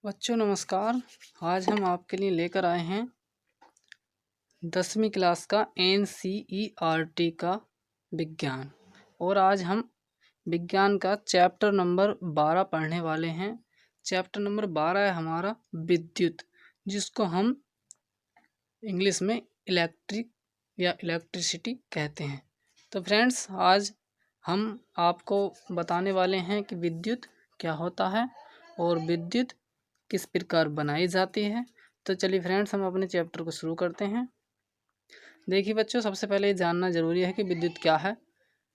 बच्चों नमस्कार। आज हम आपके लिए लेकर आए हैं 10वीं क्लास का NCERT का विज्ञान। और आज हम विज्ञान का चैप्टर नंबर 12 पढ़ने वाले हैं। चैप्टर नंबर 12 है हमारा विद्युत, जिसको हम इंग्लिश में इलेक्ट्रिक या इलेक्ट्रिसिटी कहते हैं। तो फ्रेंड्स, आज हम आपको बताने वाले हैं कि विद्युत क्या होता है और विद्युत किस प्रकार बनाई जाती है। तो चलिए फ्रेंड्स, हम अपने चैप्टर को शुरू करते हैं। देखिए बच्चों, सबसे पहले ये जानना जरूरी है कि विद्युत क्या है।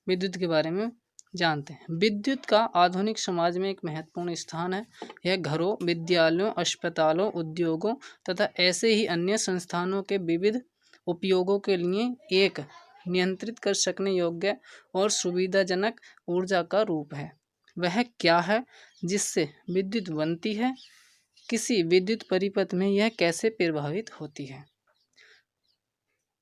विद्युत के बारे में जानते हैं। विद्युत का आधुनिक समाज में एक महत्वपूर्ण स्थान है। यह घरों, विद्यालयों, अस्पतालों, उद्योगों तथा ऐसे ही अन्य संस्थानों के विविध उपयोगों के लिए एक नियंत्रित कर सकने योग्य और सुविधाजनक ऊर्जा का रूप है। वह क्या है जिससे विद्युत बनती है, किसी विद्युत परिपथ में यह कैसे प्रभावित होती है,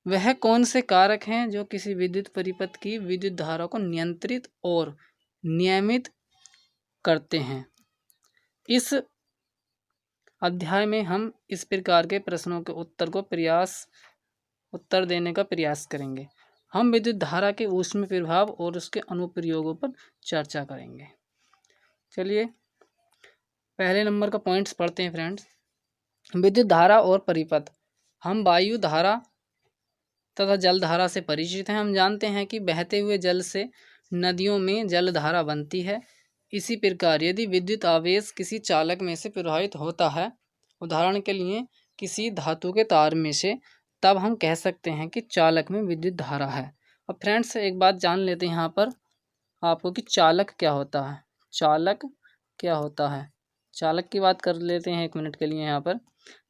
वह कौन से कारक हैं जो किसी विद्युत परिपथ की विद्युत धारा को नियंत्रित और नियमित करते हैं। इस अध्याय में हम इस प्रकार के प्रश्नों के उत्तर देने का प्रयास करेंगे। हम विद्युत धारा के ऊष्म प्रभाव और उसके अनुप्रयोगों पर चर्चा करेंगे। चलिए पहले नंबर का पॉइंट्स पढ़ते हैं फ्रेंड्स। विद्युत धारा और परिपथ। हम वायु धारा तथा जल धारा से परिचित हैं। हम जानते हैं कि बहते हुए जल से नदियों में जल धारा बनती है। इसी प्रकार यदि विद्युत आवेश किसी चालक में से प्रवाहित होता है, उदाहरण के लिए किसी धातु के तार में से, तब हम कह सकते हैं कि चालक में विद्युत धारा है। अब फ्रेंड्स, एक बात जान लेते हैं यहाँ पर आपको कि चालक क्या होता है। चालक क्या होता है, चालक की बात कर लेते हैं 1 मिनट के लिए यहाँ पर।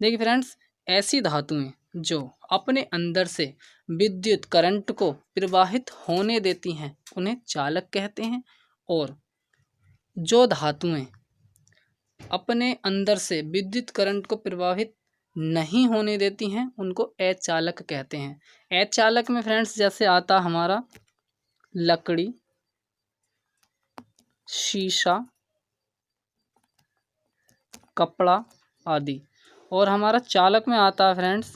देखिए फ्रेंड्स, ऐसी धातुएं जो अपने अंदर से विद्युत करंट को प्रवाहित होने देती हैं उन्हें चालक कहते हैं, और जो धातुएं अपने अंदर से विद्युत करंट को प्रवाहित नहीं होने देती हैं उनको अचालक कहते हैं। अचालक में फ्रेंड्स जैसे आता हमारा लकड़ी, शीशा, कपड़ा आदि। और हमारा चालक में आता है फ्रेंड्स,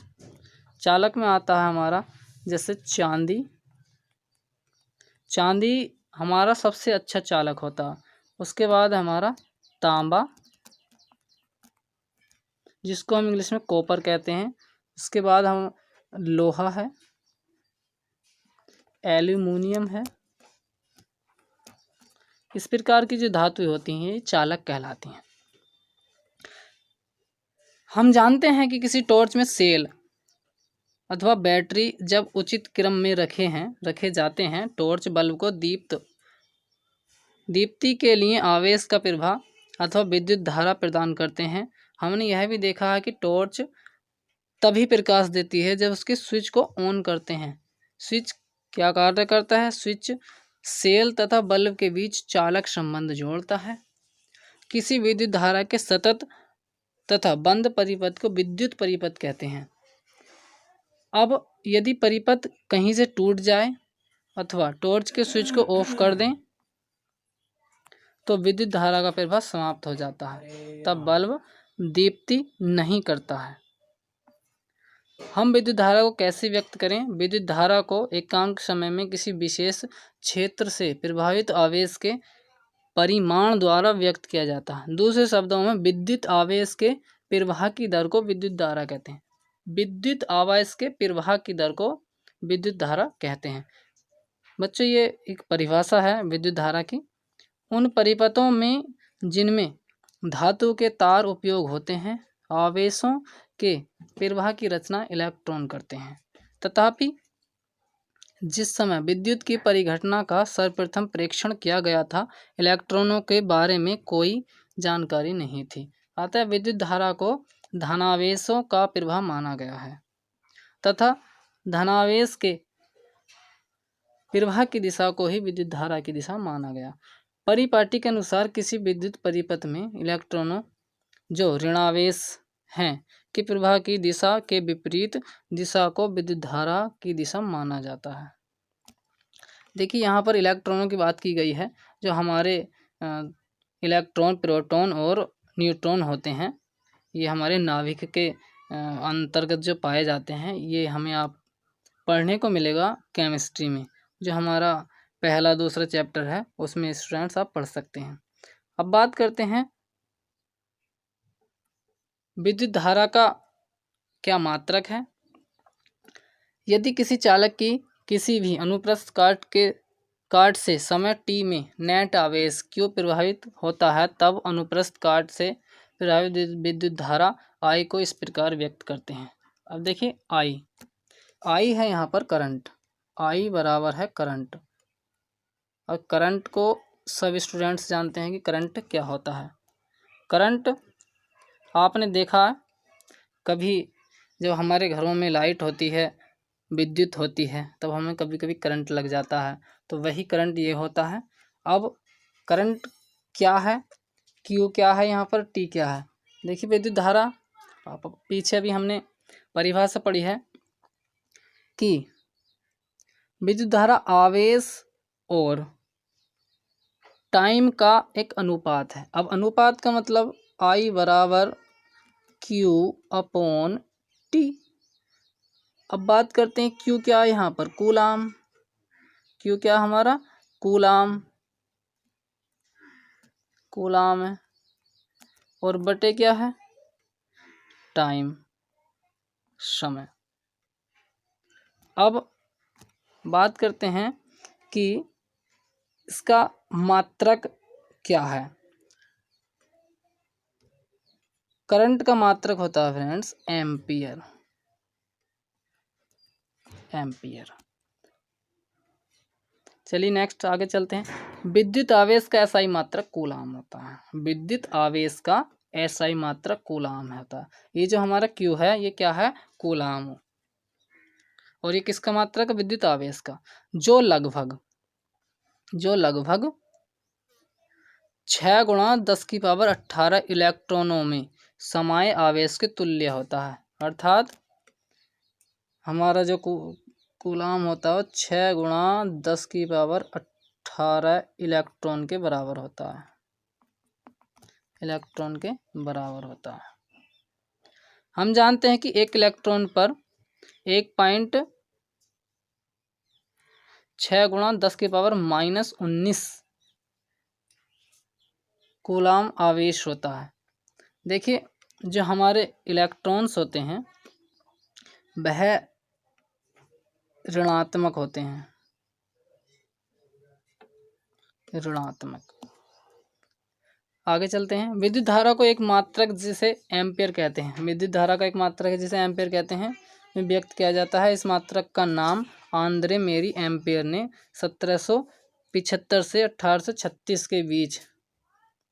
चालक में आता है हमारा जैसे चांदी। चांदी हमारा सबसे अच्छा चालक होता है। उसके बाद हमारा तांबा, जिसको हम इंग्लिश में कॉपर कहते हैं। उसके बाद हम लोहा है, एल्यूमिनियम है। इस प्रकार की जो धातुएं होती हैं ये चालक कहलाती हैं। हम जानते हैं कि किसी टॉर्च में सेल अथवा बैटरी जब उचित क्रम में रखे जाते हैं, टॉर्च बल्ब को दीप्ति के लिए आवेश का प्रवाह अथवा विद्युत धारा प्रदान करते हैं। हमने यह भी देखा है कि टॉर्च तभी प्रकाश देती है जब उसके स्विच को ऑन करते हैं। स्विच क्या कार्य करता है? स्विच सेल तथा बल्ब के बीच चालक संबंध जोड़ता है। किसी विद्युत धारा के सतत तथा बंद परिपथ को विद्युत परिपथ कहते हैं। अब यदि परिपथ कहीं से टूट जाए अथवा टॉर्च के स्विच को ऑफ कर दें तो विद्युत धारा का प्रवाह समाप्त हो जाता है, तब बल्ब दीप्ति नहीं करता है। हम विद्युत धारा को कैसे व्यक्त करें? विद्युत धारा को एकांक समय में किसी विशेष क्षेत्र से प्रभावित आवेश के परिमाण द्वारा व्यक्त किया जाता है। दूसरे शब्दों में विद्युत आवेश के प्रवाह की दर को विद्युत धारा कहते हैं। विद्युत आवेश के प्रवाह की दर को विद्युत धारा कहते हैं। बच्चों, ये एक परिभाषा है विद्युत धारा की। उन परिपथों में जिनमें धातु के तार उपयोग होते हैं, आवेशों के प्रवाह की रचना इलेक्ट्रॉन करते हैं। तथापि जिस समय विद्युत की परिघटना का सर्वप्रथम प्रेक्षण किया गया था, इलेक्ट्रॉनों के बारे में कोई जानकारी नहीं थी। अतः विद्युत धारा को धनावेशों का प्रवाह माना गया है तथा धनावेश के प्रवाह की दिशा को ही विद्युत धारा की दिशा माना गया। परिपाटी के अनुसार किसी विद्युत परिपथ में इलेक्ट्रॉनों जो ऋणावेश हैं कि प्रवाह की दिशा के विपरीत दिशा को विद्युत धारा की दिशा माना जाता है। देखिए यहाँ पर इलेक्ट्रॉनों की बात की गई है। जो हमारे इलेक्ट्रॉन, प्रोटॉन और न्यूट्रॉन होते हैं, ये हमारे नाभिक के अंतर्गत जो पाए जाते हैं, ये हमें आप पढ़ने को मिलेगा केमिस्ट्री में, जो हमारा पहला दूसरा चैप्टर है, उसमें स्टूडेंट्स आप पढ़ सकते हैं। अब बात करते हैं विद्युत धारा का क्या मात्रक है। यदि किसी चालक की किसी भी अनुप्रस्थ काट से समय t में नेट आवेश Q प्रभावित होता है, तब अनुप्रस्थ काट से प्रभावित विद्युत धारा I को इस प्रकार व्यक्त करते हैं। अब देखिए I है यहाँ पर करंट, I बराबर है करंट। और करंट को सब स्टूडेंट्स जानते हैं कि करंट क्या होता है। करंट आपने देखा कभी जब हमारे घरों में लाइट होती है, विद्युत होती है, तब हमें कभी कभी करंट लग जाता है, तो वही करंट ये होता है। अब करंट क्या है, क्यू क्या है, यहाँ पर टी क्या है। देखिए विद्युत धारा, पीछे अभी हमने परिभाषा पढ़ी है कि विद्युत धारा आवेश और टाइम का एक अनुपात है। अब अनुपात का मतलब I बराबर Q अपॉन टी। अब बात करते हैं Q क्या है, यहाँ पर कूलाम। Q क्या हमारा कूलाम है, और बटे क्या है टाइम, समय। अब बात करते हैं कि इसका मात्रक क्या है। करंट का मात्रक होता है फ्रेंड्स एम्पियर। चलिए नेक्स्ट आगे चलते हैं। विद्युत आवेश का एसआई मात्रक कूलाम होता है। विद्युत आवेश का एसआई मात्रक कूलाम होता है। ये जो हमारा क्यू है, ये क्या है कूलाम, और ये किसका मात्रक है विद्युत आवेश का, जो लगभग 6 गुणा 10⁻18 इलेक्ट्रॉनों में समाये आवेश के तुल्य होता है। अर्थात हमारा जो कूलाम होता है 6 गुणा 10⁻18 इलेक्ट्रॉन के बराबर होता है, हम जानते हैं कि एक इलेक्ट्रॉन पर 1.6 गुणा 10⁻−19 कूलाम आवेश होता है। देखिए जो हमारे इलेक्ट्रॉन्स होते हैं वह ऋणात्मक होते हैं, आगे चलते हैं। विद्युत धारा को एक मात्रक जिसे एम्पियर कहते हैं, विद्युत धारा का एक मात्रक है जिसे एम्पियर कहते हैं, में व्यक्त किया जाता है। इस मात्रक का नाम आंद्रे मेरी एम्पियर ने 1775 से 1836 के बीच,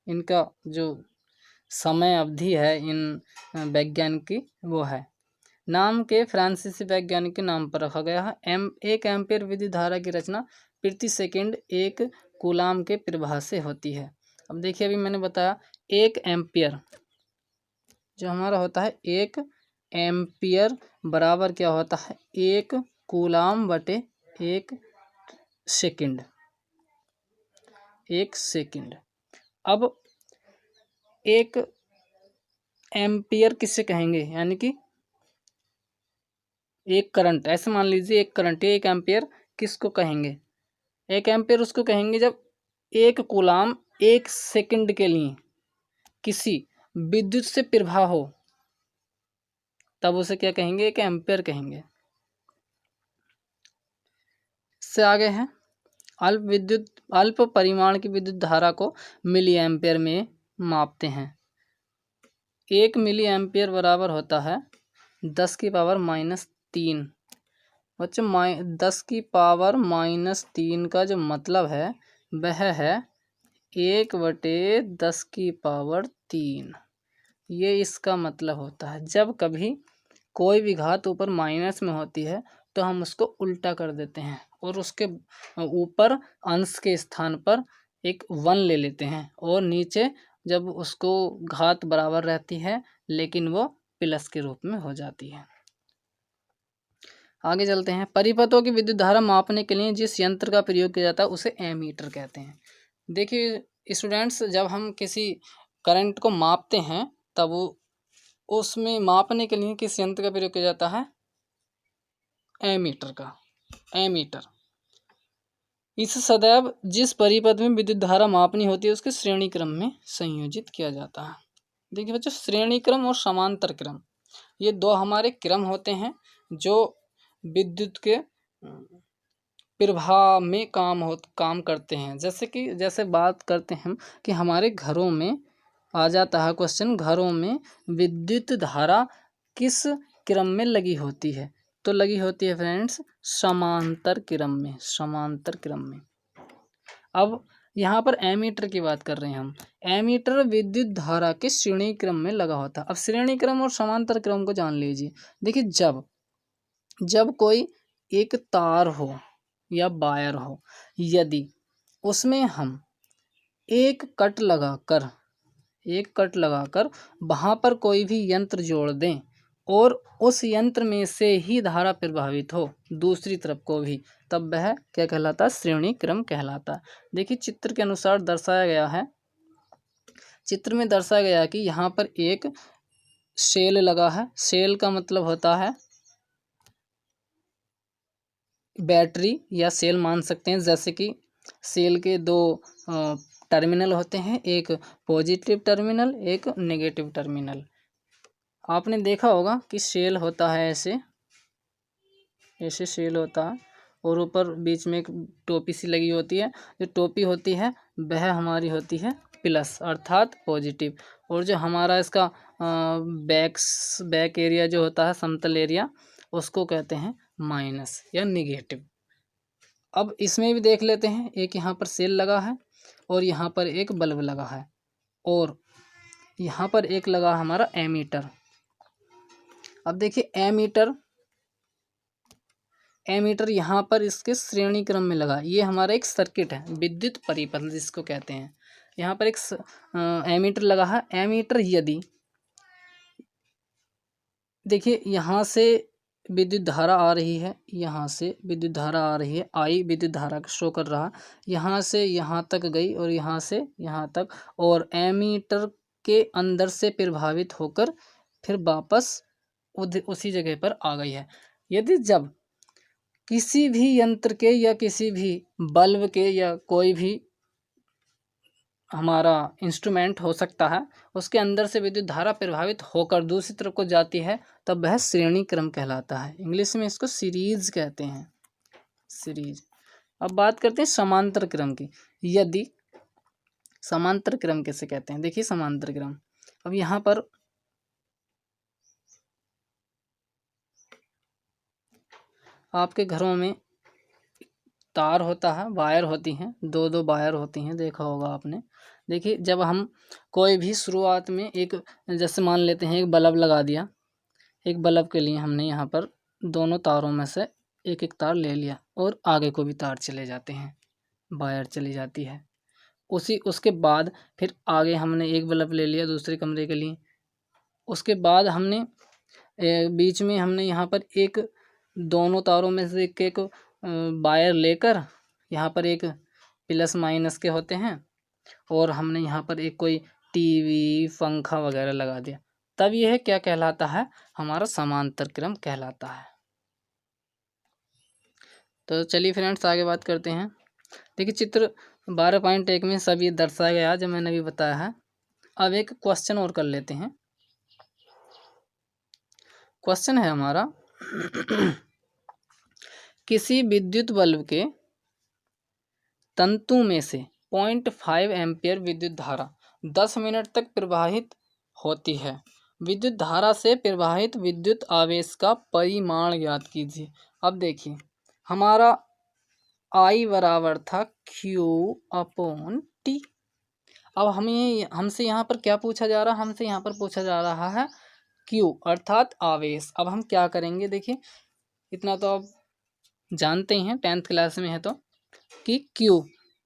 इनका जो समय अवधि है इन वैज्ञानिक की, वो है नाम के फ्रांसीसी वैज्ञानिक के नाम पर रखा गया है। एक एम्पियर विद्युत धारा की रचना प्रति सेकंड 1 कूलाम के प्रवाह से होती है। अब देखिए अभी मैंने बताया 1 एम्पियर जो हमारा होता है, 1 एम्पियर बराबर क्या होता है 1 कूलाम बटे 1 सेकंड। अब 1 एम्पियर किससे कहेंगे, यानी कि एक करंट, ऐसे मान लीजिए एक करंट, 1 एम्पियर किसको कहेंगे, 1 एम्पियर उसको कहेंगे जब 1 कूलाम 1 सेकंड के लिए किसी विद्युत से प्रवाह हो, तब उसे क्या कहेंगे 1 एम्पियर कहेंगे। इससे आगे है अल्प परिमाण की विद्युत धारा को मिली एम्पियर में मापते हैं। 1 मिली एम्पियर बराबर होता है 10⁻³ बच्चों। 10⁻³ का जो मतलब है वह है 1/10⁻³ ये इसका मतलब होता है। जब कभी कोई भी घात ऊपर माइनस में होती है तो हम उसको उल्टा कर देते हैं और उसके ऊपर अंश के स्थान पर एक 1 ले लेते हैं, और नीचे जब उसको घात बराबर रहती है लेकिन वो प्लस के रूप में हो जाती है। आगे चलते हैं। परिपथों की विद्युत धारा मापने के लिए जिस यंत्र का प्रयोग किया जाता है उसे एमीटर कहते हैं। देखिए स्टूडेंट्स, जब हम किसी करंट को मापते हैं तब वो उसमें मापने के लिए किस यंत्र का प्रयोग किया जाता है? एमीटर का। एमीटर इस सदैव जिस परिपथ में विद्युत धारा मापनी होती है उसके श्रेणी क्रम में संयोजित किया जाता है। देखिए बच्चों, श्रेणी क्रम और समांतर क्रम, ये दो हमारे क्रम होते हैं जो विद्युत के प्रवाह में काम करते हैं। जैसे बात करते हैं हम कि हमारे घरों में आ जाता है क्वेश्चन, घरों में विद्युत धारा किस क्रम में लगी होती है? तो लगी होती है फ्रेंड्स समांतर क्रम में। समांतर क्रम में। अब यहाँ पर एमीटर की बात कर रहे हैं हम। एमीटर विद्युत धारा के श्रेणी क्रम में लगा होता है। अब श्रेणी क्रम और समांतर क्रम को जान लीजिए। देखिए, जब कोई एक तार हो या वायर हो, यदि उसमें हम एक कट लगाकर वहाँ पर कोई भी यंत्र जोड़ दें और उस यंत्र में से ही धारा प्रवाहित हो दूसरी तरफ को भी, तब वह क्या कहलाता है? श्रेणी क्रम कहलाता है। देखिए, चित्र के अनुसार दर्शाया गया है। चित्र में दर्शाया गया है कि यहाँ पर एक सेल लगा है। सेल का मतलब होता है बैटरी या सेल मान सकते हैं। जैसे कि सेल के दो टर्मिनल होते हैं, एक पॉजिटिव टर्मिनल, एक नेगेटिव टर्मिनल। आपने देखा होगा कि सेल होता है ऐसे सेल होता है और ऊपर बीच में एक टोपी सी लगी होती है। जो टोपी होती है वह हमारी होती है प्लस अर्थात पॉजिटिव, और जो हमारा इसका बैक एरिया जो होता है, समतल एरिया, उसको कहते हैं माइनस या निगेटिव। अब इसमें भी देख लेते हैं। एक यहाँ पर सेल लगा है और यहाँ पर एक बल्ब लगा है और यहाँ पर एक लगा हमारा एमीटर। अब देखिए, एमीटर यहाँ पर इसके श्रेणी क्रम में लगा। ये हमारा एक सर्किट है, विद्युत परिपथ जिसको कहते हैं। यहाँ पर एक एमीटर लगा है। एमीटर यदि देखिए, यहाँ से विद्युत धारा आ रही है, यहाँ से विद्युत धारा आ रही है, आई विद्युत धारा शो कर रहा, यहाँ से यहाँ तक गई और यहाँ से यहाँ तक, और एमीटर के अंदर से प्रभावित होकर फिर वापस उसी जगह पर आ गई है। यदि जब किसी भी यंत्र के या किसी भी बल्ब के या कोई भी हमारा इंस्ट्रूमेंट हो सकता है, उसके अंदर से विद्युत धारा प्रभावित होकर दूसरी तरफ को जाती है, तब वह श्रेणी क्रम कहलाता है। इंग्लिश में इसको सीरीज कहते हैं, सीरीज। अब बात करते हैं समांतर क्रम की। यदि समांतर क्रम कैसे कहते हैं? देखिए, समांतर क्रम, अब यहाँ पर आपके घरों में तार होता है, वायर होती हैं, दो वायर होती हैं, देखा होगा आपने। देखिए, जब हम कोई भी शुरुआत में एक, जैसे मान लेते हैं एक बल्ब लगा दिया, एक बल्ब के लिए हमने यहाँ पर दोनों तारों में से एक एक तार ले लिया और आगे को भी तार चले जाते हैं, वायर चली जाती है। उसके बाद फिर आगे हमने एक बल्ब ले लिया दूसरे कमरे के लिए। उसके बाद हमने बीच में हमने यहाँ पर एक, दोनों तारों में से एक वायर लेकर यहाँ पर एक प्लस माइनस के होते हैं और हमने यहाँ पर एक कोई टीवी पंखा वगैरह लगा दिया, तब यह क्या कहलाता है? हमारा समांतर क्रम कहलाता है। तो चलिए फ्रेंड्स, आगे बात करते हैं। देखिए, चित्र 12.1 में सब ये दर्शाया गया जो मैंने अभी बताया है। अब एक क्वेश्चन और कर लेते हैं। क्वेश्चन है हमारा किसी विद्युत बल्ब के तंतु में से 0.5 एम्पियर विद्युत धारा 10 मिनट तक प्रवाहित होती है। विद्युत धारा से प्रवाहित विद्युत आवेश का परिमाण ज्ञात कीजिए। अब देखिए, हमारा I बराबर था Q/T। अब हमसे यहाँ पर क्या पूछा जा रहा है? हमसे यहाँ पर पूछा जा रहा है Q अर्थात आवेश। अब हम क्या करेंगे? देखिए, इतना तो आप जानते ही हैं, 10th क्लास में है तो, कि Q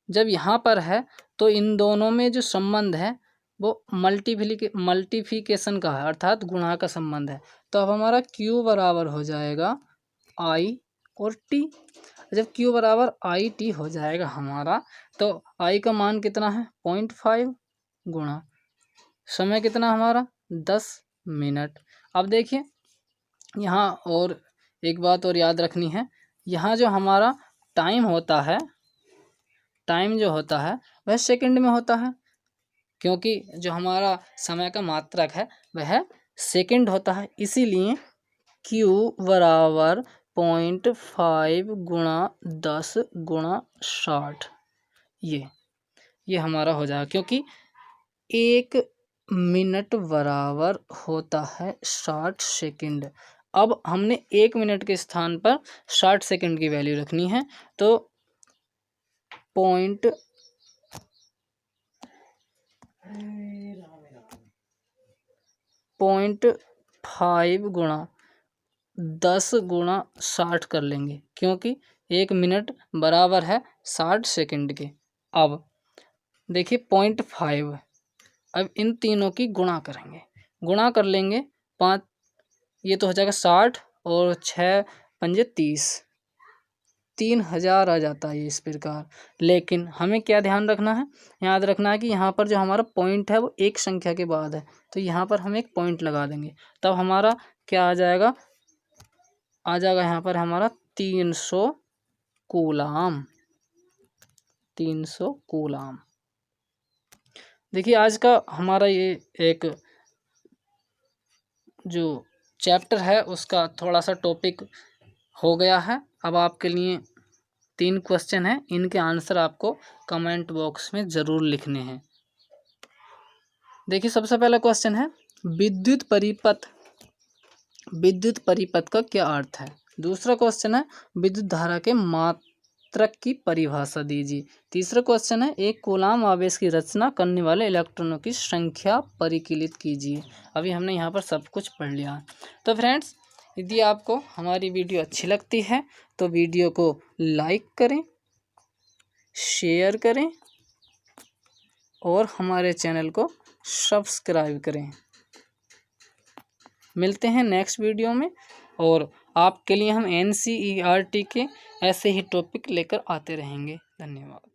जब यहाँ पर है तो इन दोनों में जो संबंध है वो मल्टीप्लिकेशन का है, अर्थात गुणा का संबंध है। तो अब हमारा Q बराबर हो जाएगा I और T। जब Q बराबर IT हो जाएगा हमारा, तो I का मान कितना है? 0.5 गुणा समय कितना हमारा 10, मिनट। अब देखिए यहाँ और एक बात और याद रखनी है, यहाँ जो हमारा टाइम होता है, टाइम जो होता है वह सेकंड में होता है, क्योंकि जो हमारा समय का मात्रक है वह सेकंड होता है। इसीलिए Q बराबर 0.5 गुणा 10 गुणा 60, ये हमारा हो जाएगा, क्योंकि 1 मिनट बराबर होता है 60 सेकंड। अब हमने 1 मिनट के स्थान पर 60 सेकंड की वैल्यू रखनी है, तो 0.5 गुणा 10 गुणा 60 कर लेंगे, क्योंकि 1 मिनट बराबर है 60 सेकंड के। अब देखिए 0.5, अब इन तीनों की गुणा करेंगे, गुणा कर लेंगे 5, ये तो हो जाएगा 60 और 6 पंजे 30, 3000 आ जाता है ये इस प्रकार। लेकिन हमें क्या ध्यान रखना है, याद रखना है कि यहाँ पर जो हमारा पॉइंट है वो एक संख्या के बाद है, तो यहाँ पर हम एक पॉइंट लगा देंगे, तब हमारा क्या आ जाएगा यहाँ पर हमारा 300 कूलाम। 300 कूलाम। देखिए आज का हमारा ये एक जो चैप्टर है उसका थोड़ा सा टॉपिक हो गया है। अब आपके लिए 3 क्वेश्चन हैं, इनके आंसर आपको कमेंट बॉक्स में ज़रूर लिखने हैं। देखिए सबसे पहला क्वेश्चन है, विद्युत परिपथ का क्या अर्थ है। दूसरा क्वेश्चन है, विद्युत धारा के मात्रक की परिभाषा दीजिए। तीसरा क्वेश्चन है, एक कूलाम आवेश की रचना करने वाले इलेक्ट्रॉनों की संख्या परिकलित कीजिए। अभी हमने यहाँ पर सब कुछ पढ़ लिया। तो फ्रेंड्स, यदि आपको हमारी वीडियो अच्छी लगती है तो वीडियो को लाइक करें, शेयर करें और हमारे चैनल को सब्सक्राइब करें। मिलते हैं नेक्स्ट वीडियो में, और आपके लिए हम NCERT के ऐसे ही टॉपिक लेकर आते रहेंगे। धन्यवाद।